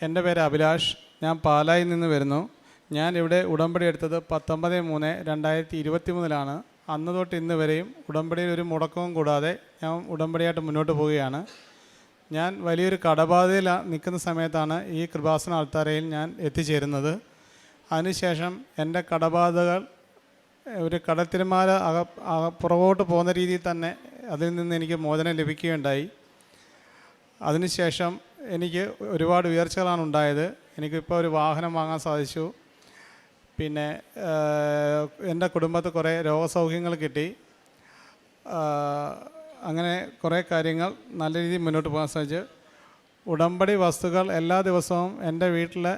എൻ്റെ പേര് അഭിലാഷ്. ഞാൻ പാലായിൽ നിന്ന് വരുന്നു. ഞാൻ ഇവിടെ ഉടമ്പടി എടുത്തത് 19/3/2023 അന്ന് തൊട്ട് ഇന്ന് വരെയും ഉടമ്പടിയിൽ ഒരു മുടക്കവും കൂടാതെ ഞാൻ ഉടമ്പടിയായിട്ട് മുന്നോട്ട് പോവുകയാണ്. ഞാൻ വലിയൊരു കടബാധയിൽ നിൽക്കുന്ന സമയത്താണ് ഈ കൃപാസന അൾത്താരയിൽ ഞാൻ എത്തിച്ചേരുന്നത്. അതിനുശേഷം എൻ്റെ കടബാധകൾ ഒരു കടത്തിരമാല പുറകോട്ട് പോകുന്ന രീതിയിൽ തന്നെ അതിൽ നിന്ന് എനിക്ക് മോചനം ലഭിക്കുകയുണ്ടായി. അതിനുശേഷം എനിക്ക് ഒരുപാട് ഉയർച്ചകളാണ് ഉണ്ടായത്. എനിക്കിപ്പോൾ ഒരു വാഹനം വാങ്ങാൻ സാധിച്ചു. പിന്നെ എൻ്റെ കുടുംബത്തിൽ കുറേ രോഗസൗഖ്യങ്ങൾ കിട്ടി. അങ്ങനെ കുറേ കാര്യങ്ങൾ നല്ല രീതിയിൽ മുന്നോട്ട് പോകാൻ സാധിച്ചു. ഉടമ്പടി വസ്തുക്കൾ എല്ലാ ദിവസവും എൻ്റെ വീട്ടിലെ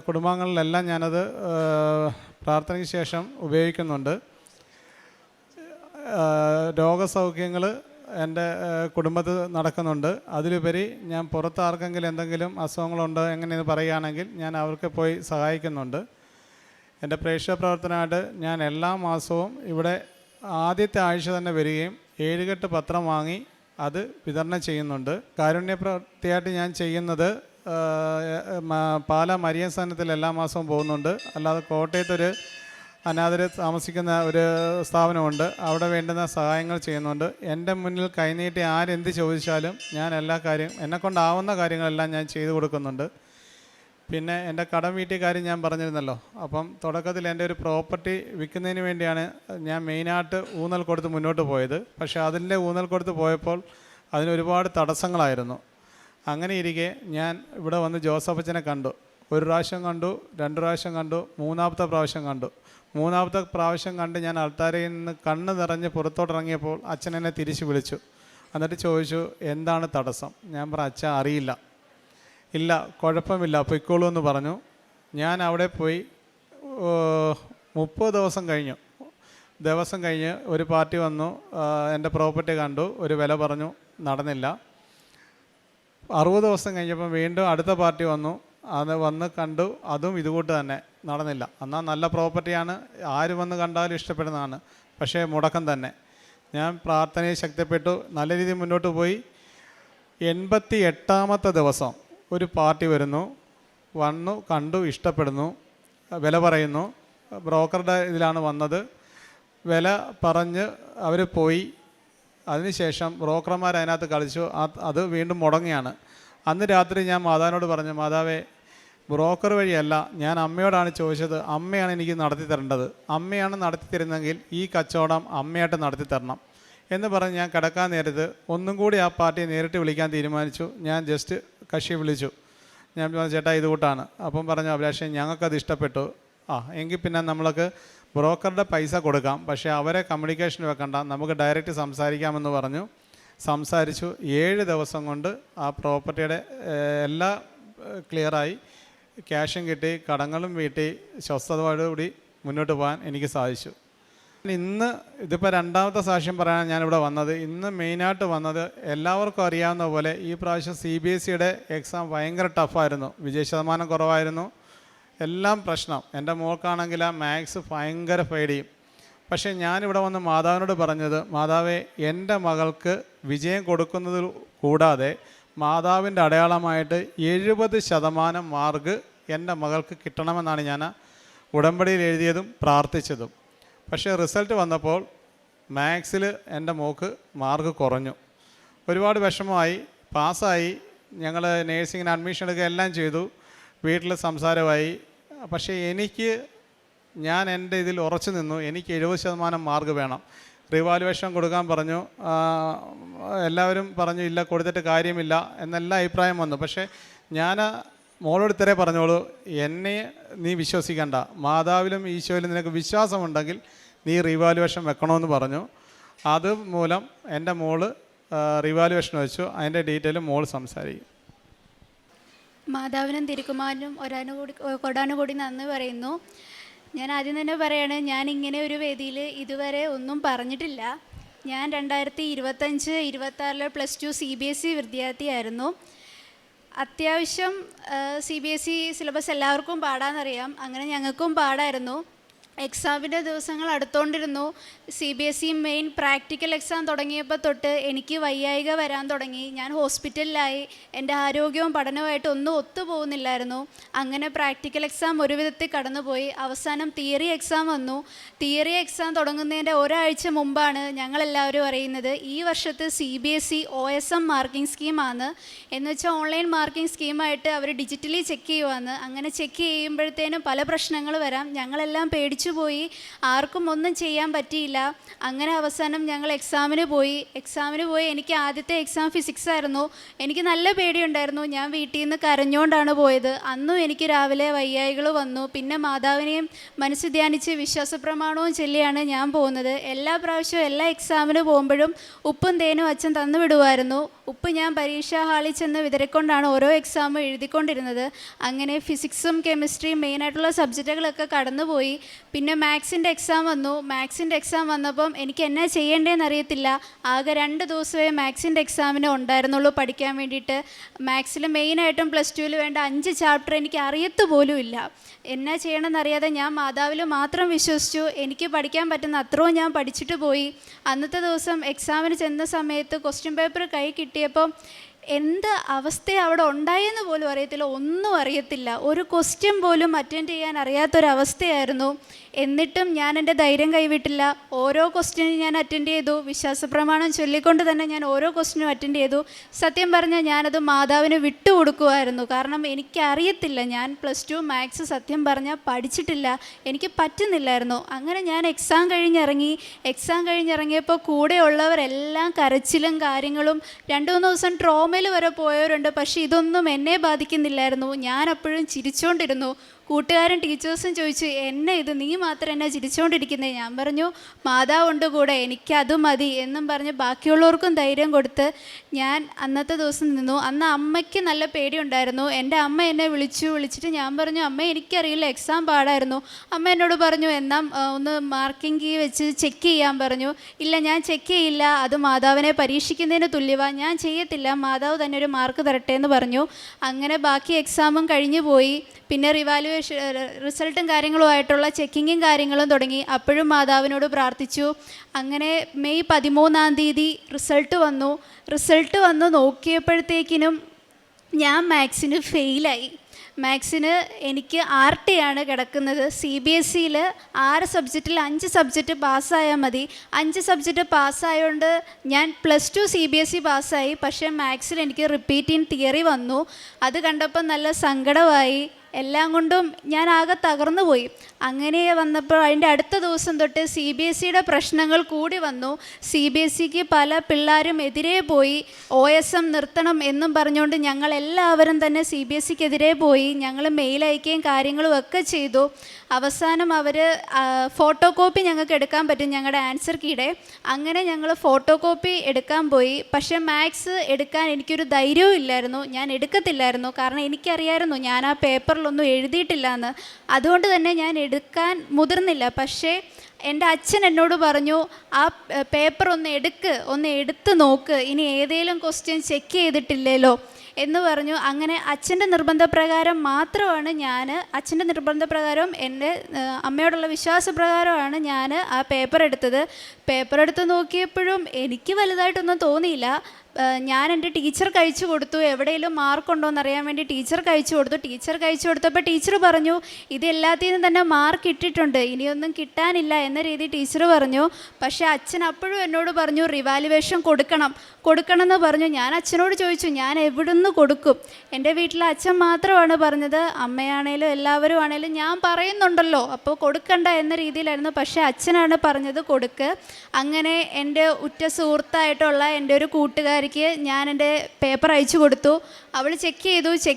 കുടുംബാംഗങ്ങളിലെല്ലാം ഞാനത് പ്രാർത്ഥനയ്ക്ക് ശേഷം ഉപയോഗിക്കുന്നുണ്ട്. രോഗസൗഖ്യങ്ങൾ എൻ്റെ കുടുംബത്തിൽ നടക്കുന്നുണ്ട്. അതിലുപരി ഞാൻ പുറത്ത് ആർക്കെങ്കിലും എന്തെങ്കിലും അസുഖങ്ങളുണ്ടോ എങ്ങനെയെന്ന് പറയുകയാണെങ്കിൽ ഞാൻ അവർക്ക് പോയി സഹായിക്കുന്നുണ്ട്. എൻ്റെ പ്രേക്ഷിത പ്രവർത്തനമായിട്ട് ഞാൻ എല്ലാ മാസവും ഇവിടെ ആദ്യത്തെ ആഴ്ച തന്നെ വരികയും 7 കെട്ട് പത്രം വാങ്ങി അത് വിതരണം ചെയ്യുന്നുണ്ട്. കാരുണ്യപ്രവൃത്തിയായിട്ട് ഞാൻ ചെയ്യുന്നത് പാലാ മരിയൻ സദനത്തിൽ എല്ലാ മാസവും പോകുന്നുണ്ട്. അല്ലാതെ കോട്ടയത്തൊരു അനാഥർ താമസിക്കുന്ന ഒരു സ്ഥാപനമുണ്ട്, അവിടെ വേണ്ടുന്ന സഹായങ്ങൾ ചെയ്യുന്നുണ്ട്. എൻ്റെ മുന്നിൽ കൈനീട്ടി ആരെന്ത് ചോദിച്ചാലും ഞാൻ എല്ലാ കാര്യം എന്നെക്കൊണ്ടാവുന്ന കാര്യങ്ങളെല്ലാം ഞാൻ ചെയ്തു കൊടുക്കുന്നുണ്ട്. പിന്നെ എൻ്റെ കടം വീട്ടിയ കാര്യം ഞാൻ പറഞ്ഞിരുന്നല്ലോ. അപ്പം തുടക്കത്തിൽ എൻ്റെ ഒരു പ്രോപ്പർട്ടി വിൽക്കുന്നതിന് വേണ്ടിയാണ് ഞാൻ മെയിനായിട്ട് ഊന്നൽ കൊടുത്ത് മുന്നോട്ട് പോയത്. പക്ഷേ അതിൻ്റെ ഊന്നൽ കൊടുത്ത് പോയപ്പോൾ അതിനൊരുപാട് തടസ്സങ്ങളായിരുന്നു. അങ്ങനെ ഇരിക്കെ ഞാൻ ഇവിടെ വന്ന് ജോസഫച്ചനെ കണ്ടു. 1 പ്രാവശ്യം കണ്ടു, 2 പ്രാവശ്യം കണ്ടു, 3-ാമത്തെ പ്രാവശ്യം കണ്ടു. 3-ാമത്തെ പ്രാവശ്യം കണ്ട് ഞാൻ അൾത്താരയിൽ നിന്ന് കണ്ണ് നിറഞ്ഞ് പുറത്തോട്ടിറങ്ങിയപ്പോൾ അച്ഛൻ എന്നെ തിരിച്ച് വിളിച്ചു. എന്നിട്ട് ചോദിച്ചു, എന്താണ് തടസ്സം? ഞാൻ പറഞ്ഞു, അച്ഛൻ അറിയില്ല. ഇല്ല, കുഴപ്പമില്ല, പൊയ്ക്കോളൂ എന്ന് പറഞ്ഞു. ഞാൻ അവിടെ പോയി 30 ദിവസം കഴിഞ്ഞ് ഒരു പാർട്ടി വന്നു, എൻ്റെ പ്രോപ്പർട്ടി കണ്ടു, ഒരു വില പറഞ്ഞു, നടന്നില്ല. 60 ദിവസം കഴിഞ്ഞപ്പോൾ വീണ്ടും അടുത്ത പാർട്ടി വന്നു, അത് വന്ന് കണ്ടു, അതും ഇതുകൂട്ട് തന്നെ നടന്നില്ല. എന്നാൽ നല്ല പ്രോപ്പർട്ടിയാണ്, ആര് വന്ന് കണ്ടാലും ഇഷ്ടപ്പെടുന്നതാണ്, പക്ഷേ മുടക്കം തന്നെ. ഞാൻ പ്രാർത്ഥനയിൽ ശക്തിപ്പെട്ടു, നല്ല രീതിയിൽ മുന്നോട്ട് പോയി. 88-ാമത്തെ ദിവസം ഒരു പാർട്ടി വന്നു കണ്ടു, ഇഷ്ടപ്പെടുന്നു, വില പറയുന്നു. ബ്രോക്കറുടെ ഇതിലാണ് വന്നത്. വില പറഞ്ഞ് അവർ പോയി. അതിനുശേഷം ബ്രോക്കർമാർ അതിനകത്ത് കളിച്ചു. അത് വീണ്ടും മുടങ്ങിയാണ്. അന്ന് രാത്രി ഞാൻ മാതാവിനോട് പറഞ്ഞു, മാതാവേ, ബ്രോക്കർ വഴിയല്ല, ഞാൻ അമ്മയോടാണ് ചോദിച്ചത്, അമ്മയാണ് എനിക്ക് നടത്തി തരേണ്ടത്. അമ്മയാണ് നടത്തി തരുന്നതെങ്കിൽ ഈ കച്ചവടം അമ്മയായിട്ട് നടത്തി തരണം എന്ന് പറഞ്ഞ് ഞാൻ കിടക്കാൻ നേരത്ത് ഒന്നും കൂടി ആ പാർട്ടിയെ നേരിട്ട് വിളിക്കാൻ തീരുമാനിച്ചു. ഞാൻ ജസ്റ്റ് കക്ഷി വിളിച്ചു. ഞാൻ പറഞ്ഞു, ചേട്ടാ ഇത് കൂട്ടാണ്. അപ്പം പറഞ്ഞു, അഭിലാഷേ, ഞങ്ങൾക്കത് ഇഷ്ടപ്പെട്ടു. എങ്കിൽ പിന്നെ നമ്മൾക്ക് ബ്രോക്കറുടെ പൈസ കൊടുക്കാം, പക്ഷേ അവരെ കമ്മ്യൂണിക്കേഷൻ വെക്കണ്ട, നമുക്ക് ഡയറക്റ്റ് സംസാരിക്കാമെന്ന് പറഞ്ഞു. സംസാരിച്ചു. 7 ദിവസം കൊണ്ട് ആ പ്രോപ്പർട്ടിയുടെ എല്ലാം ക്ലിയറായി, ക്യാഷും കിട്ടി, കടങ്ങളും വീട്ടി, സ്വസ്ഥതയോടുകൂടി മുന്നോട്ട് പോകാൻ എനിക്ക് സാധിച്ചു. ഇന്ന് ഇതിപ്പോൾ 2-ാമത്തെ സാക്ഷ്യം പറയാൻ ഞാനിവിടെ വന്നത്. ഇന്ന് മെയിനായിട്ട് വന്നത്, എല്ലാവർക്കും അറിയാവുന്ന പോലെ ഈ പ്രാവശ്യം CBSEയുടെ എക്സാം ഭയങ്കര ടഫായിരുന്നു. വിജയ ശതമാനം കുറവായിരുന്നു, എല്ലാം പ്രശ്നം. എൻ്റെ മോൾക്കാണെങ്കിൽ ആ മാത്സ് ഭയങ്കര പേടിയും. പക്ഷേ ഞാനിവിടെ വന്ന് മാതാവിനോട് പറഞ്ഞത്, മാതാവേ, എൻ്റെ മകൾക്ക് വിജയം കൊടുക്കുന്നത് കൂടാതെ മാതാവിൻ്റെ അടയാളമായിട്ട് 70% മാർക്ക് എൻ്റെ മകൾക്ക് കിട്ടണമെന്നാണ് ഞാൻ ഉടമ്പടിയിൽ എഴുതിയതും പ്രാർത്ഥിച്ചതും. പക്ഷേ റിസൾട്ട് വന്നപ്പോൾ മാത്സിൽ എൻ്റെ മോൾക്ക് മാർക്ക് കുറഞ്ഞു. ഒരുപാട് വിഷമമായി. പാസ്സായി. ഞങ്ങൾ നേഴ്സിങ്ങിന് അഡ്മിഷൻ എടുക്കുക എല്ലാം ചെയ്തു. വീട്ടിൽ സംസാരമായി. പക്ഷേ ഞാൻ എൻ്റെ ഇതിൽ ഉറച്ചു നിന്നു. എനിക്ക് 70% മാർക്ക് വേണം. റിവാലുവേഷൻ കൊടുക്കാൻ പറഞ്ഞു. എല്ലാവരും പറഞ്ഞു, ഇല്ല, കൊടുത്തിട്ട് കാര്യമില്ല എന്നെല്ലാം അഭിപ്രായം വന്നു. പക്ഷേ ഞാൻ മോളോട് ഇത്രേ പറഞ്ഞോളൂ, എന്നെ നീ വിശ്വസിക്കണ്ട, മാതാവിലും ഈശോയിലും നിനക്ക് വിശ്വാസമുണ്ടെങ്കിൽ നീ റിവാലുവേഷൻ വെക്കണമെന്ന് പറഞ്ഞു. അതുമൂലം എൻ്റെ മോള് റിവാലുവേഷൻ വെച്ചു. അതിൻ്റെ ഡീറ്റെയിൽ മോൾ സംസാരിക്കും. മാതാവിനും തിരുക്കുമാരനും കൊടാനുകൂടി നന്ദി പറയുന്നു. ഞാൻ ആദ്യം തന്നെ പറയാണ്, ഞാൻ ഇങ്ങനെ ഒരു വേദിയിൽ ഇതുവരെ ഒന്നും പറഞ്ഞിട്ടില്ല. ഞാൻ 2025-26 +2 CBSE വിദ്യാർത്ഥിയായിരുന്നു. അത്യാവശ്യം CBSE സിലബസ് എല്ലാവർക്കും പാടാമെന്നറിയാം. അങ്ങനെ ഞങ്ങൾക്കും പാടായിരുന്നു. എക്സാമിൻ്റെ ദിവസങ്ങൾ അടുത്തോണ്ടിരുന്നു. CBSE മെയിൻ പ്രാക്ടിക്കൽ എക്സാം തുടങ്ങിയപ്പോൾ തൊട്ട് എനിക്ക് വയ്യായിക വരാൻ തുടങ്ങി. ഞാൻ ഹോസ്പിറ്റലിലായി. എൻ്റെ ആരോഗ്യവും പഠനവുമായിട്ട് ഒന്നും ഒത്തുപോകുന്നില്ലായിരുന്നു. അങ്ങനെ പ്രാക്ടിക്കൽ എക്സാം ഒരു വിധത്തിൽ കടന്നുപോയി. അവസാനം തിയറി എക്സാം വന്നു. തിയറി എക്സാം തുടങ്ങുന്നതിൻ്റെ ഒരാഴ്ച മുമ്പാണ് ഞങ്ങളെല്ലാവരും അറിയുന്നത് ഈ വർഷത്തെ CBSE OSM മാർക്കിംഗ് സ്കീമാണ്. എന്ന് വെച്ചാൽ ഓൺലൈൻ മാർക്കിംഗ് സ്കീമായിട്ട് അവർ ഡിജിറ്റലി ചെക്ക് ചെയ്യുവാന്ന്. അങ്ങനെ ചെക്ക് ചെയ്യുമ്പോഴത്തേനും പല പ്രശ്നങ്ങൾ വരാം. ഞങ്ങളെല്ലാം പേടിച്ചു പോയി. ആർക്കും ഒന്നും ചെയ്യാൻ പറ്റിയില്ല. അങ്ങനെ അവസാനം ഞങ്ങൾ എക്സാമിന് പോയി. എനിക്ക് ആദ്യത്തെ എക്സാം ഫിസിക്സ് ആയിരുന്നു. എനിക്ക് നല്ല പേടിയുണ്ടായിരുന്നു. ഞാൻ വീട്ടിൽ നിന്ന് കരഞ്ഞുകൊണ്ടാണ് പോയത്. അന്നും എനിക്ക് രാവിലെ വയ്യായികൾ വന്നു. പിന്നെ മാതാവിനെയും മനസ്സ് ധ്യാനിച്ച് വിശ്വാസപ്രമാണവും ചൊല്ലിയാണ് ഞാൻ പോകുന്നത്. എല്ലാ പ്രാവശ്യവും എല്ലാ എക്സാമിന് പോകുമ്പോഴും ഉപ്പും തേനും അച്ഛൻ തന്നു വിടുമായിരുന്നു. ഉപ്പ് ഞാൻ പരീക്ഷാ ഹാളിൽ ചെന്ന് വിതറിക്കൊണ്ടാണ് ഓരോ എക്സാമും എഴുതിക്കൊണ്ടിരുന്നത്. അങ്ങനെ ഫിസിക്സും കെമിസ്ട്രിയും മെയിനായിട്ടുള്ള സബ്ജക്റ്റുകളൊക്കെ കടന്നുപോയി. പിന്നെ മാത്സിൻ്റെ എക്സാം വന്നു. മാത്സിൻ്റെ എക്സാം വന്നപ്പം എനിക്ക് എന്നാ ചെയ്യേണ്ടതെന്ന് അറിയത്തില്ല. ആകെ 2 ദിവസമേ മാത്സിൻ്റെ എക്സാമിന് ഉണ്ടായിരുന്നുള്ളൂ പഠിക്കാൻ വേണ്ടിയിട്ട്. മാത്സിൽ മെയിനായിട്ടും +2 വേണ്ട 5 ചാപ്റ്റർ എനിക്ക് അറിയത്ത് പോലും ഇല്ല. എന്നാ ചെയ്യണമെന്നറിയാതെ ഞാൻ മാതാവിൽ മാത്രം വിശ്വസിച്ചു. എനിക്ക് പഠിക്കാൻ പറ്റുന്ന അത്രയും ഞാൻ പഠിച്ചിട്ട് പോയി. അന്നത്തെ ദിവസം എക്സാമിന് ചെന്ന സമയത്ത് ക്വസ്റ്റ്യൻ പേപ്പർ കൈ കിട്ടിയപ്പം എന്ത് അവസ്ഥ അവിടെ ഉണ്ടായെന്ന് പോലും അറിയത്തില്ല. ഒന്നും അറിയത്തില്ല. ഒരു ക്വസ്റ്റ്യൻ പോലും അറ്റൻഡ് ചെയ്യാൻ അറിയാത്തൊരവസ്ഥയായിരുന്നു. എന്നിട്ടും ഞാൻ എൻ്റെ ധൈര്യം കൈവിട്ടില്ല. ഓരോ ക്വസ്റ്റ്യനും ഞാൻ അറ്റൻഡ് ചെയ്തു. വിശ്വാസപ്രമാണം ചൊല്ലിക്കൊണ്ട് തന്നെ ഞാൻ ഓരോ ക്വസ്റ്റ്യനും അറ്റൻഡ് ചെയ്തു. സത്യം പറഞ്ഞാൽ ഞാനത് മാതാവിന് വിട്ടുകൊടുക്കുമായിരുന്നു. കാരണം എനിക്കറിയത്തില്ല. ഞാൻ +2 മാത്സ് സത്യം പറഞ്ഞാൽ പഠിച്ചിട്ടില്ല. എനിക്ക് പറ്റുന്നില്ലായിരുന്നു. അങ്ങനെ ഞാൻ എക്സാം കഴിഞ്ഞിറങ്ങിയപ്പോൾ കൂടെയുള്ളവരെല്ലാം കരച്ചിലും കാര്യങ്ങളും 2-3 ദിവസം ട്രോമയിൽ വരെ പോയവരുണ്ട്. പക്ഷേ ഇതൊന്നും എന്നെ ബാധിക്കുന്നില്ലായിരുന്നു. ഞാൻ അപ്പോഴും ചിരിച്ചുകൊണ്ടിരുന്നു. കൂട്ടുകാരും ടീച്ചേഴ്സും ചോദിച്ചു, എന്നെ ഇത് നീ മാത്രം എന്നെ ചിരിച്ചുകൊണ്ടിരിക്കുന്നത്? ഞാൻ പറഞ്ഞു, മാതാവുണ്ട് കൂടെ, എനിക്കത് മതി എന്നും പറഞ്ഞ് ബാക്കിയുള്ളവർക്കും ധൈര്യം കൊടുത്ത് ഞാൻ അന്നത്തെ ദിവസം നിന്നു. അന്ന് അമ്മയ്ക്ക് നല്ല പേടിയുണ്ടായിരുന്നു. എൻ്റെ അമ്മ എന്നെ വിളിച്ചിട്ട് ഞാൻ പറഞ്ഞു, അമ്മ എനിക്കറിയില്ല, എക്സാം പാടായിരുന്നു. അമ്മ എന്നോട് പറഞ്ഞു, എന്നാൽ ഒന്ന് മാർക്കിംഗ് കീ വെച്ച് ചെക്ക് ചെയ്യാൻ പറഞ്ഞു. ഇല്ല, ഞാൻ ചെക്ക് ചെയ്യില്ല, അത് മാതാവിനെ പരീക്ഷിക്കുന്നതിന് തുല്യമാണ്, ഞാൻ ചെയ്യത്തില്ല, മാതാവ് തന്നെ ഒരു മാർക്ക് തരട്ടെ എന്ന് പറഞ്ഞു. അങ്ങനെ ബാക്കി എക്സാമും കഴിഞ്ഞു പോയി. പിന്നെ റിസൾട്ടും കാര്യങ്ങളുമായിട്ടുള്ള ചെക്കിങ്ങും കാര്യങ്ങളും തുടങ്ങി. അപ്പോഴും മാതാവിനോട് പ്രാർത്ഥിച്ചു. അങ്ങനെ മെയ് 13-ാം തീയതി റിസൾട്ട് വന്ന് നോക്കിയപ്പോഴത്തേക്കിനും ഞാൻ മാത്സിന് ഫെയിലായി. മാത്സിന് എനിക്ക് RT ആണ് കിടക്കുന്നത്. CBSEയിൽ 6 സബ്ജക്റ്റിൽ 5 സബ്ജക്റ്റ് പാസ്സായാൽ മതി. 5 സബ്ജക്റ്റ് പാസ്സായതുകൊണ്ട് ഞാൻ +2 CBSE പാസ്സായി. പക്ഷേ മാത്സിൽ എനിക്ക് റിപ്പീറ്റിംഗ് തിയറി വന്നു. അത് കണ്ടപ്പോൾ നല്ല സങ്കടമായി. എല്ലാം കൊണ്ടും ഞാൻ ആകെ തകർന്നു പോയി. അങ്ങനെ വന്നപ്പോൾ അതിൻ്റെ അടുത്ത ദിവസം തൊട്ട് CBSEയുടെ പ്രശ്നങ്ങൾ കൂടി വന്നു. CBSEക്ക് പല പിള്ളേരും എതിരെ പോയി. OSM നിർത്തണം എന്നും പറഞ്ഞുകൊണ്ട് ഞങ്ങളെല്ലാവരും തന്നെ CBSEക്കെതിരെ പോയി. ഞങ്ങൾ മെയിൽ അയക്കുകയും കാര്യങ്ങളും ഒക്കെ ചെയ്തു. അവസാനം അവർ ഫോട്ടോ കോപ്പി ഞങ്ങൾക്ക് എടുക്കാൻ പറ്റും, ഞങ്ങളുടെ ആൻസർ കീയുടെ. അങ്ങനെ ഞങ്ങൾ ഫോട്ടോ കോപ്പി എടുക്കാൻ പോയി. പക്ഷേ മാത്സ് എടുക്കാൻ എനിക്കൊരു ധൈര്യവും ഇല്ലായിരുന്നു. ഞാൻ എടുക്കത്തില്ലായിരുന്നു. കാരണം എനിക്കറിയായിരുന്നു ഞാൻ ആ പേപ്പറിലൊന്നും എഴുതിയിട്ടില്ല എന്ന്. അതുകൊണ്ട് തന്നെ ഞാൻ എടുക്കാൻ മുതിർന്നില്ല. പക്ഷേ എൻ്റെ അച്ഛൻ എന്നോട് പറഞ്ഞു, ആ പേപ്പർ ഒന്ന് എടുത്ത് നോക്ക്, ഇനി ഏതെങ്കിലും ക്വസ്റ്റ്യൻ ചെക്ക് ചെയ്തിട്ടില്ലല്ലോ എന്ന് പറഞ്ഞു. അങ്ങനെ അച്ഛൻ്റെ നിർബന്ധപ്രകാരം മാത്രമാണ് അച്ഛൻ്റെ നിർബന്ധപ്രകാരം എൻ്റെ അമ്മയോടുള്ള വിശ്വാസപ്രകാരമാണ് ഞാൻ ആ പേപ്പർ എടുത്ത് നോക്കിയപ്പോഴും എനിക്ക് വലുതായിട്ടൊന്നും തോന്നിയില്ല. ഞാൻ എൻ്റെ ടീച്ചർക്ക് അയച്ചു കൊടുത്തു. എവിടെയെങ്കിലും മാർക്കുണ്ടോ എന്നറിയാൻ വേണ്ടി ടീച്ചർക്ക് അയച്ചു കൊടുത്തപ്പോൾ ടീച്ചർ പറഞ്ഞു, ഇത് എല്ലാത്തിനും തന്നെ മാർക്ക് ഇട്ടിട്ടുണ്ട്, ഇനിയൊന്നും കിട്ടാനില്ല എന്ന രീതി ടീച്ചർ പറഞ്ഞു. പക്ഷേ അച്ഛൻ അപ്പോഴും എന്നോട് പറഞ്ഞു, റിവാലുവേഷൻ കൊടുക്കണം എന്ന് പറഞ്ഞു. ഞാൻ അച്ഛനോട് ചോദിച്ചു, ഞാൻ എവിടുന്ന് കൊടുക്കും? എൻ്റെ വീട്ടിലെ അച്ഛൻ മാത്രമാണ് പറഞ്ഞത്. അമ്മയാണേലും എല്ലാവരും ആണേലും ഞാൻ പറയുന്നുണ്ടല്ലോ, അപ്പോൾ കൊടുക്കണ്ട എന്ന രീതിയിലായിരുന്നു. പക്ഷേ അച്ഛനാണ് പറഞ്ഞത് കൊടുക്ക്. അങ്ങനെ എൻ്റെ ഉറ്റ സുഹൃത്തായിട്ടുള്ള എൻ്റെ ഒരു കൂട്ടുകാരിക്ക് ഞാൻ എൻ്റെ പേപ്പർ അയച്ചു കൊടുത്തു. അവൾ ചെക്ക്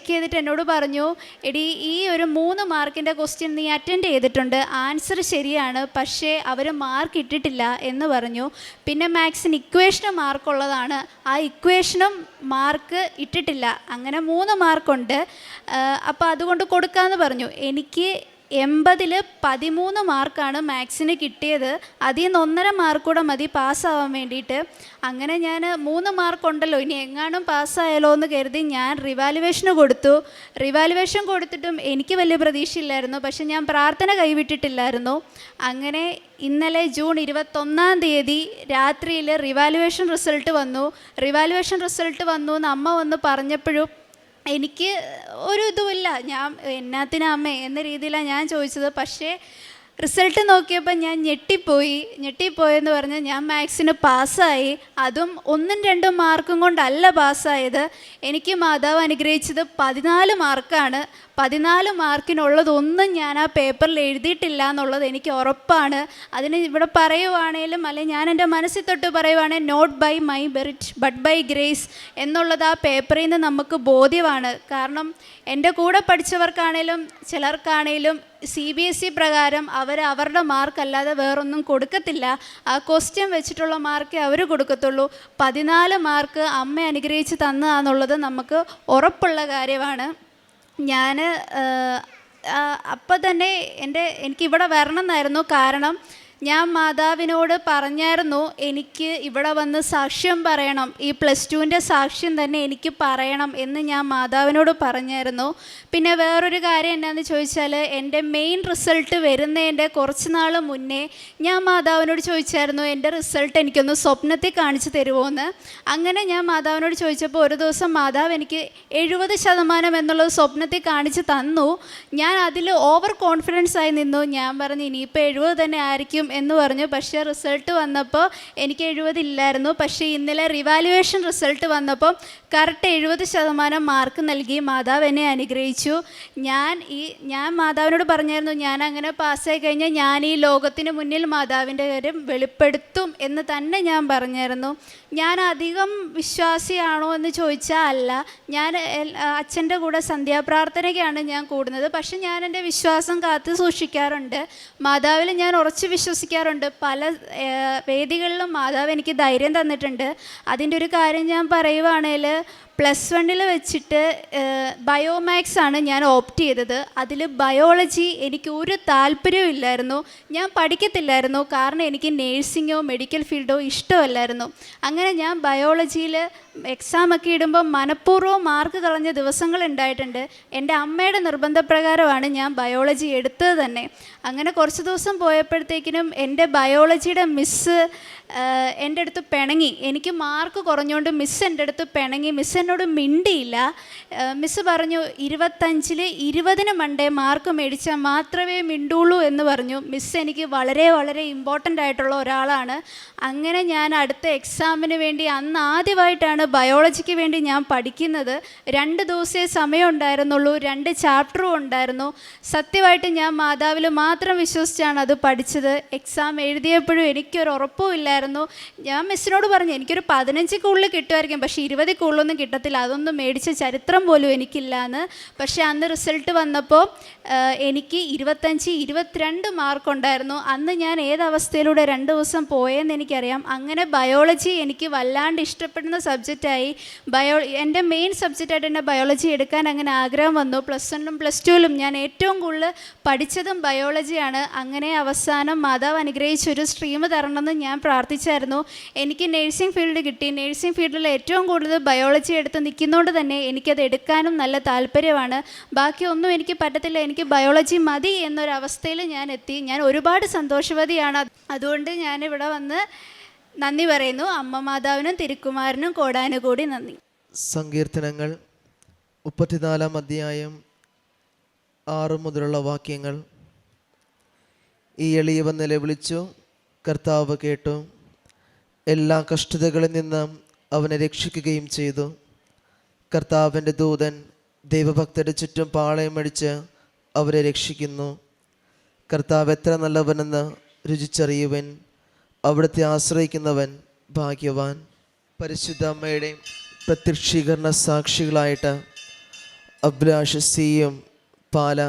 ചെയ്തിട്ട് എന്നോട് പറഞ്ഞു, എടി, ഈ ഒരു 3 മാർക്കിൻ്റെ ക്വസ്റ്റ്യൻ നീ അറ്റൻഡ് ചെയ്തിട്ടുണ്ട്, ആൻസർ ശരിയാണ്, പക്ഷേ അവർ മാർക്ക് ഇട്ടിട്ടില്ല എന്ന് പറഞ്ഞു. പിന്നെ മാത്സിന് ഇക്വേഷന് മാർക്കുള്ളതാണ്, ആ ഇക്വേഷനും മാർക്ക് ഇട്ടിട്ടില്ല. അങ്ങനെ 3 മാർക്കുണ്ട്. അപ്പോൾ അതുകൊണ്ട് കൊടുക്കാമെന്ന് പറഞ്ഞു. എനിക്ക് 80-ൽ 13 മാർക്കാണ് മാത്സിന് കിട്ടിയത്. അതിൽ നിന്ന് 1.5 മാർക്ക് കൂടെ മതി പാസ്സാവാൻ വേണ്ടിയിട്ട്. അങ്ങനെ ഞാൻ 3 മാർക്കുണ്ടല്ലോ, ഇനി എങ്ങാനും പാസ്സായാലോ എന്ന് കരുതി ഞാൻ റിവാലുവേഷന് കൊടുത്തു. റിവാലുവേഷൻ കൊടുത്തിട്ടും എനിക്ക് വലിയ പ്രതീക്ഷയില്ലായിരുന്നു. പക്ഷെ ഞാൻ പ്രാർത്ഥന കൈവിട്ടിട്ടില്ലായിരുന്നു. അങ്ങനെ ഇന്നലെ ജൂൺ 21-ാം തീയതി രാത്രിയിൽ റിവാലുവേഷൻ റിസൾട്ട് വന്നു. റിവാലുവേഷൻ റിസൾട്ട് വന്നു എന്ന് അമ്മ വന്ന് പറഞ്ഞപ്പോഴും എനിക്ക് ഒരു ഇതുമില്ല. ഞാൻ എന്നാത്തിനാ അമ്മേ എന്ന രീതിയിലാണ് ഞാൻ ചോദിച്ചത്. പക്ഷേ റിസൾട്ട് നോക്കിയപ്പോൾ ഞാൻ ഞെട്ടിപ്പോയെന്ന് പറഞ്ഞാൽ ഞാൻ മാത്സിന് പാസ്സായി. അതും 1-2 മാർക്കും കൊണ്ടല്ല പാസ്സായത്. എനിക്ക് മാതാവ് അനുഗ്രഹിച്ചത് 14 മാർക്കാണ്. 14 മാർക്കിനുള്ളതൊന്നും ഞാൻ ആ പേപ്പറിൽ എഴുതിയിട്ടില്ല എന്നുള്ളത് എനിക്ക് ഉറപ്പാണ്. അതിന് ഇവിടെ പറയുവാണേലും അല്ലെങ്കിൽ ഞാൻ എൻ്റെ മനസ്സിൽ തൊട്ട് പറയുവാണെങ്കിൽ not by my merit but by grace എന്നുള്ളത് ആ പേപ്പറിൽ നിന്ന് നമുക്ക് ബോധ്യമാണ്. കാരണം എൻ്റെ കൂടെ പഠിച്ചവർക്കാണേലും ചിലർക്കാണേലും CBSE പ്രകാരം അവരുടെ മാർക്കല്ലാതെ വേറൊന്നും കൊടുക്കത്തില്ല. ആ ക്വസ്റ്റ്യൻ വെച്ചിട്ടുള്ള മാർക്കേ അവർ കൊടുക്കത്തുള്ളൂ. 14 മാർക്ക് അമ്മ അനുഗ്രഹിച്ച് തന്നതാണെന്നുള്ളത് നമുക്ക് ഉറപ്പുള്ള കാര്യമാണ്. ഞാൻ അപ്പം തന്നെ എനിക്കിവിടെ വരണം എന്നായിരുന്നു. കാരണം ഞാൻ മാതാവിനോട് പറഞ്ഞായിരുന്നു എനിക്ക് ഇവിടെ വന്ന് സാക്ഷ്യം പറയണം, ഈ +2-ൻ്റെ സാക്ഷ്യം തന്നെ എനിക്ക് പറയണം എന്ന് ഞാൻ മാതാവിനോട് പറഞ്ഞായിരുന്നു. പിന്നെ വേറൊരു കാര്യം എന്നാന്ന് ചോദിച്ചാൽ എൻ്റെ മെയിൻ റിസൾട്ട് വരുന്നതിൻ്റെ കുറച്ച് നാൾ മുന്നേ ഞാൻ മാതാവിനോട് ചോദിച്ചായിരുന്നു എൻ്റെ റിസൾട്ട് എനിക്കൊന്ന് സ്വപ്നത്തിൽ കാണിച്ചു തരുമോ എന്ന്. അങ്ങനെ ഞാൻ മാതാവിനോട് ചോദിച്ചപ്പോൾ ഒരു ദിവസം മാതാവ് എനിക്ക് 70% എന്നുള്ളത് സ്വപ്നത്തിൽ കാണിച്ച് തന്നു. ഞാൻ അതിൽ ഓവർ കോൺഫിഡൻസ് ആയി നിന്നു. ഞാൻ പറഞ്ഞു ഇനിയിപ്പോൾ 70 തന്നെ ആയിരിക്കും എന്ന് പറഞ്ഞു. പക്ഷേ റിസൾട്ട് വന്നപ്പോൾ എനിക്ക് 70 ഇല്ലായിരുന്നു. പക്ഷേ ഇന്നലെ റിവാലുവേഷൻ റിസൾട്ട് വന്നപ്പോൾ കറക്റ്റ് 70% മാർക്ക് നൽകി മാതാവ് എന്നെ അനുഗ്രഹിച്ചു. ഞാൻ മാതാവിനോട് പറഞ്ഞായിരുന്നു ഞാൻ അങ്ങനെ പാസ്സായി കഴിഞ്ഞാൽ ഞാൻ ഈ ലോകത്തിന് മുന്നിൽ മാതാവിൻ്റെ കാര്യം വെളിപ്പെടുത്തും എന്ന് തന്നെ ഞാൻ പറഞ്ഞായിരുന്നു. ഞാൻ അധികം വിശ്വാസിയാണോ എന്ന് ചോദിച്ചാൽ അല്ല. ഞാൻ അച്ഛൻ്റെ കൂടെ സന്ധ്യാപ്രാർത്ഥനയ്ക്കാണ് ഞാൻ കൂടുന്നത്. പക്ഷെ ഞാൻ എൻ്റെ വിശ്വാസം കാത്തു സൂക്ഷിക്കാറുണ്ട്. മാതാവിൽ ഞാൻ ഉറച്ച് വിശ്വസിക്കാറുണ്ട്. പല വേദികളിലും മാതാവ് എനിക്ക് ധൈര്യം തന്നിട്ടുണ്ട്. അതിൻ്റെ ഒരു കാര്യം ഞാൻ പറയുവാണെങ്കിൽ +1 വെച്ചിട്ട് ബയോമാക്സ് ആണ് ഞാൻ ഓപ്റ്റ് ചെയ്തത്. അതിൽ ബയോളജി എനിക്ക് ഒരു താല്പര്യവും ഇല്ലായിരുന്നു. ഞാൻ പഠിക്കത്തില്ലായിരുന്നു. കാരണം എനിക്ക് നേഴ്സിങ്ങോ മെഡിക്കൽ ഫീൽഡോ ഇഷ്ടമല്ലായിരുന്നു. അങ്ങനെ ഞാൻ ബയോളജിയിൽ എക്സാമൊക്കെ ഇടുമ്പോൾ മനഃപൂർവ്വം മാർക്ക് കളഞ്ഞ ദിവസങ്ങളുണ്ടായിട്ടുണ്ട്. എൻ്റെ അമ്മയുടെ നിർബന്ധപ്രകാരമാണ് ഞാൻ ബയോളജി എടുത്തത് തന്നെ. അങ്ങനെ കുറച്ച് ദിവസം പോയപ്പോഴത്തേക്കിനും എൻ്റെ ബയോളജിയുടെ മിസ്സ് എൻ്റെ അടുത്ത് പിണങ്ങി. എനിക്ക് മാർക്ക് കുറഞ്ഞുകൊണ്ട് മിസ്സ് എൻ്റെ അടുത്ത് പിണങ്ങി. മിസ്സ് എന്നോട് മിണ്ടിയില്ല. മിസ്സ് പറഞ്ഞു 25-ൽ 20 മണ്ടേ മാർക്ക് മേടിച്ചാൽ മാത്രമേ മിണ്ടുള്ളൂ എന്ന് പറഞ്ഞു. മിസ്സ് എനിക്ക് വളരെ വളരെ ഇമ്പോർട്ടൻ്റ് ആയിട്ടുള്ള ഒരാളാണ്. അങ്ങനെ ഞാൻ അടുത്ത എക്സാമിന് വേണ്ടി അന്ന് ആദ്യമായിട്ടാണ് ബയോളജിക്ക് വേണ്ടി ഞാൻ പഠിക്കുന്നത്. 2 ദിവസമേ സമയം ഉണ്ടായിരുന്നുള്ളൂ. 2 ചാപ്റ്ററും ഉണ്ടായിരുന്നു. സത്യമായിട്ട് ഞാൻ മാതാവിൽ മാത്രം വിശ്വസിച്ചാണ് അത് പഠിച്ചത്. എക്സാം എഴുതിയപ്പോഴും എനിക്കൊരു ഉറപ്പും ഇല്ലായിരുന്നു. ഞാൻ മിസ്സിനോട് പറഞ്ഞു എനിക്കൊരു 15 കൂടുതൽ കിട്ടുമായിരിക്കും, പക്ഷേ 20 കൂടുതലൊന്നും കിട്ടത്തില്ല, അതൊന്നും മേടിച്ച ചരിത്രം പോലും എനിക്കില്ല എന്ന്. പക്ഷേ അന്ന് റിസൾട്ട് വന്നപ്പോൾ എനിക്ക് 25-22 മാർക്ക് ഉണ്ടായിരുന്നു. അന്ന് ഞാൻ ഏതവസ്ഥയിലൂടെ 2 ദിവസം പോയെന്ന് എനിക്കറിയാം. അങ്ങനെ ബയോളജി എനിക്ക് വല്ലാണ്ട് ഇഷ്ടപ്പെടുന്ന സബ്ജക്റ്റായി. എൻ്റെ മെയിൻ സബ്ജക്റ്റായിട്ട് തന്നെ ബയോളജി എടുക്കാൻ അങ്ങനെ ആഗ്രഹം വന്നു. +1-ലും +2-ലും ഞാൻ ഏറ്റവും കൂടുതൽ പഠിച്ചതും ബയോളജിയാണ്. അങ്ങനെ അവസാനം മാതാവ് അനുഗ്രഹിച്ചൊരു സ്ട്രീം തരണമെന്ന് ഞാൻ പ്രാർത്ഥിച്ചായിരുന്നു. എനിക്ക് നേഴ്സിംഗ് ഫീൽഡ് കിട്ടി. നേഴ്സിംഗ് ഫീൽഡിൽ ഏറ്റവും കൂടുതൽ ബയോളജി എടുത്ത് നിൽക്കുന്നതുകൊണ്ട് തന്നെ എനിക്കത് എടുക്കാനും നല്ല താല്പര്യമാണ്. ബാക്കി ഒന്നും എനിക്ക് പറ്റത്തില്ല, എനിക്ക് ബയോളജി മതി എന്നൊരവസ്ഥയിൽ ഞാൻ എത്തി. ഞാൻ ഒരുപാട് സന്തോഷവതിയാണ്. അതുകൊണ്ട് ഞാനിവിടെ വന്ന് നന്ദി പറയുന്നു. അമ്മ മാതാവിനും തിരുക്കുമാരനും കോടാനുകൂടി നന്ദി. സങ്കീർത്തനങ്ങൾ 34-ാം അധ്യായം 6 മുതലുള്ള വാക്യങ്ങൾ. ഈ എളിയവൻ നിലവിളിച്ചു, കർത്താവ് കേട്ടു, എല്ലാ കഷ്ടതകളിൽ നിന്ന് അവനെ രക്ഷിക്കുകയും ചെയ്തു. കർത്താവിൻ്റെ ദൂതൻ ദൈവഭക്തരുടെ ചുറ്റും പാളയമടിച്ച് അവരെ രക്ഷിക്കുന്നു. കർത്താവ് എത്ര നല്ലവനെന്ന് രുചിച്ചറിയുവൻ, അവിടുത്തെ ആശ്രയിക്കുന്നവൻ ഭാഗ്യവാൻ. പരിശുദ്ധ അമ്മയുടെ പ്രത്യക്ഷീകരണ സാക്ഷികളായിട്ട് അഭിലാഷ് സിയും പാല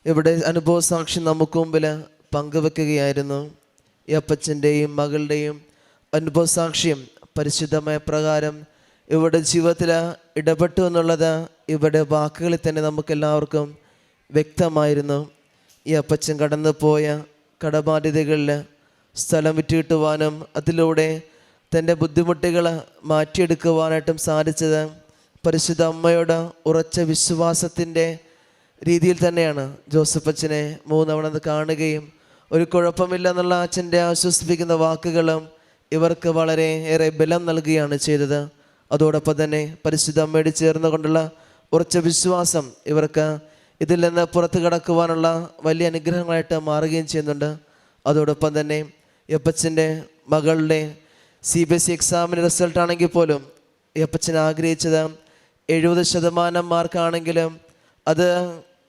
ഇവിടെ അനുഭവ സാക്ഷി നമുക്ക് മുമ്പിൽ പങ്കുവെക്കുകയായിരുന്നു. ഈ അപ്പച്ചൻ്റെയും മകളുടെയും അനുഭവ സാക്ഷ്യം പരിശുദ്ധമായ പ്രകാരം ഇവിടെ ജീവിതത്തിൽ ഇടപെട്ടു എന്നുള്ളത് ഇവിടെ വാക്കുകളിൽ തന്നെ നമുക്കെല്ലാവർക്കും വ്യക്തമായിരുന്നു. ഈ അപ്പച്ചൻ കടന്നു പോയ കടബാധ്യതകളിൽ സ്ഥലം വിറ്റുകിട്ടുവാനും അതിലൂടെ തൻ്റെ ബുദ്ധിമുട്ടുകൾ മാറ്റിയെടുക്കുവാനായിട്ടും സാധിച്ചത് പരിശുദ്ധ അമ്മയുടെ ഉറച്ച വിശ്വാസത്തിൻ്റെ രീതിയിൽ തന്നെയാണ്. ജോസഫ് അച്ഛനെ 3 തവണ കാണുകയും ഒരു കുഴപ്പമില്ല എന്നുള്ള അച്ഛൻ്റെ ആശ്വസിപ്പിക്കുന്ന വാക്കുകളും ഇവർക്ക് വളരെ ഏറെ ബലം നൽകുകയാണ് ചെയ്തത്. അതോടൊപ്പം തന്നെ പരിശുദ്ധ അമ്മയോട് ചേർന്നുകൊണ്ടുള്ള ഉറച്ച വിശ്വാസം ഇവർക്ക് ഇതിൽ നിന്ന് പുറത്തു കടക്കുവാനുള്ള വലിയ അനുഗ്രഹങ്ങളായിട്ട് മാറുകയും ചെയ്യുന്നുണ്ട്. അതോടൊപ്പം തന്നെ അപ്പച്ചൻ്റെ മകളുടെ CBSE എക്സാമിന് റിസൾട്ടാണെങ്കിൽ പോലും അപ്പച്ചൻ ആഗ്രഹിച്ചത് 70% മാർക്കാണെങ്കിലും അത്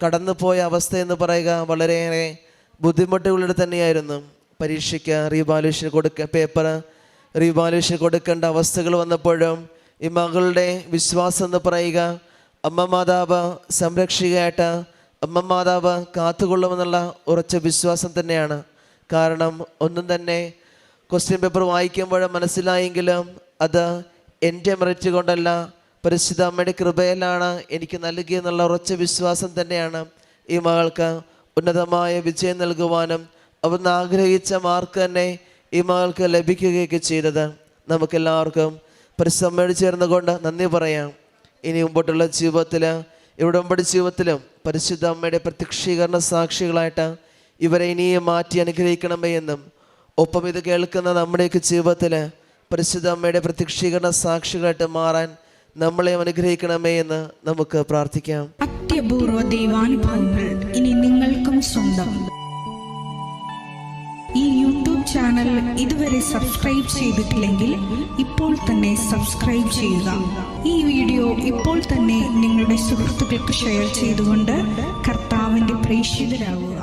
കടന്നുപോയ അവസ്ഥ എന്ന് പറയുക വളരെയേറെ ബുദ്ധിമുട്ടുകളുടെ തന്നെയായിരുന്നു. പരീക്ഷയ്ക്ക് റീവാലുവേഷൻ പേപ്പർ റീവാലുവേഷൻ കൊടുക്കേണ്ട അവസ്ഥകൾ വന്നപ്പോഴും ഈ മകളുടെ വിശ്വാസം എന്ന് പറയുക അമ്മ മാതാവ് സംരക്ഷികയായിട്ട് അമ്മ മാതാവ് കാത്തുകൊള്ളുമെന്നുള്ള ഉറച്ച വിശ്വാസം തന്നെയാണ്. കാരണം ഒന്നും തന്നെ ക്വസ്റ്റ്യൻ പേപ്പർ വായിക്കുമ്പോൾ മനസ്സിലായെങ്കിലും അത് എൻ്റെ മെറിറ്റ് കൊണ്ടല്ല, പരിശുദ്ധ അമ്മയുടെ കൃപയിലാണ് എനിക്ക് നൽകിയെന്നുള്ള ഉറച്ച വിശ്വാസം തന്നെയാണ് ഈ മകൾക്ക് ഉന്നതമായ വിജയം നൽകുവാനും അവിടുന്ന് ആഗ്രഹിച്ച മാർക്ക് തന്നെ ഈ മകൾക്ക് ലഭിക്കുകയൊക്കെ ചെയ്തത്. നമുക്കെല്ലാവർക്കും പരിശുദ്ധ അമ്മയോട് ചേർന്നുകൊണ്ട് നന്ദി പറയാം. ഇനി മുമ്പോട്ടുള്ള ജീവിതത്തിൽ ഇവിടെ ഉമ്പടി ജീവിതത്തിലും പരിശുദ്ധ അമ്മയുടെ പ്രത്യക്ഷീകരണ സാക്ഷികളായിട്ട് ഇവരെ ഇനിയും മാറ്റി അനുഗ്രഹിക്കണമേ എന്നും ഒപ്പം ഇത് കേൾക്കുന്ന നമ്മുടെയൊക്കെ ജീവിതത്തിൽ പരിശുദ്ധ അമ്മയുടെ പ്രത്യക്ഷീകരണ സാക്ഷികളായിട്ട് മാറാൻ നമ്മളെ അനുഗ്രഹിക്കണമേ എന്ന് നമുക്ക് പ്രാർത്ഥിക്കാം. അത്യപൂർവ ദൈവാനുഭവങ്ങൾ ഇനി നിങ്ങൾക്കും സ്വന്തം. ഈ യൂട്യൂബ് ചാനൽ ഇതുവരെ സബ്സ്ക്രൈബ് ചെയ്തിട്ടില്ലെങ്കിൽ ഇപ്പോൾ തന്നെ സബ്സ്ക്രൈബ് ചെയ്യുക. ഈ വീഡിയോ ഇപ്പോൾ തന്നെ നിങ്ങളുടെ സുഹൃത്തുക്കൾക്ക് ഷെയർ ചെയ്തുകൊണ്ട് കർത്താവിൻ്റെ പ്രേക്ഷിതരാകുക.